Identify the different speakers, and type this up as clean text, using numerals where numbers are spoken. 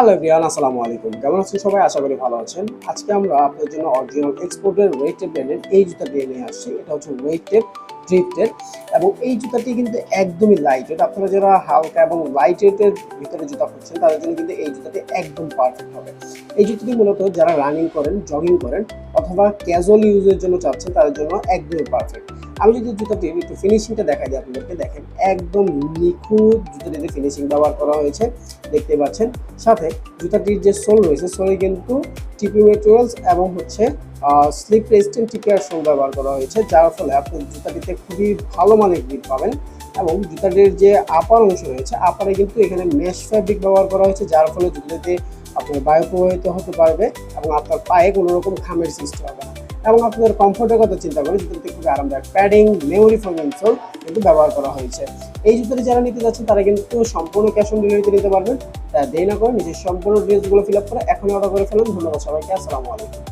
Speaker 1: Hello everyone, আসসালামু আলাইকুম। কেমন আছেন সবাই? আশা করি ভালো আছেন। আজকে আমরা আপনাদের জন্য অরিজিনাল এক্সপোর্টের ওয়েটেড ব্র্যান্ডের এই জুতাটি নিয়ে আসছি। এটা হচ্ছে ওয়েটেড ড্রিফটেড এবং এই জুতাটি কিন্তু একদমই লাইট ওয়েট। আপনারা যারা হালকা এবং লাইট ওয়েটের ভিতরে জুতা খুঁজছেন তাদের জন্য কিন্তু এই জুতাটি একদম পারফেক্ট হবে। এই জুতাটি মূলত যারা রানিং করেন, জগিং করেন অথবা ক্যাজুয়াল ইউজের জন্য চাচ্ছেন তাদের জন্য একদমই পারফেক্ট। আমি যদি জুতাটির একটু ফিনিশিংটা দেখাই দিই আপনাদেরকে, দেখেন একদম নিখুঁত জুতাটিতে ফিনিশিং ব্যবহার করা হয়েছে, দেখতে পাচ্ছেন। সাথে জুতাটির যে সোল রয়েছে, সোলে কিন্তু টিপি ম্যাটেরিয়ালস এবং হচ্ছে স্লিপ রেজিস্ট্যান্ট টিপিআর সোল ব্যবহার করা হয়েছে, যার ফলে আপনি জুতাটিতে খুবই ভালো মানের গ্রিপ পাবেন। এবং জুতাটির যে আপার অংশ রয়েছে, আপারে কিন্তু এখানে মেশ ফ্যাব্রিক ব্যবহার করা হয়েছে, যার ফলে জুতাটিতে আপনার বায়ু প্রবাহিত হতে পারবে এবং আপনার পায়ে কোনো রকম খামের সৃষ্টি হবে না। এবং আপনাদের কমফোর্টের কথা চিন্তা করে জুতাটিতে খুবই আরামদায়ক প্যাডিং, মেমোরি ফোম ইনসোল কিন্তু ব্যবহার করা হয়েছে। এই জুতাটি যারা নিতে যাচ্ছেন তারা কিন্তু সম্পূর্ণ ক্যাশ অন ডেলিভারিতে নিতে পারবেন। দেরি না করে নিজের সম্পূর্ণ ডিটেইলসগুলো ফিল আপ করে এখনই অর্ডার করে ফেলুন। ধন্যবাদ সবাইকে। আসসালামু আলাইকুম।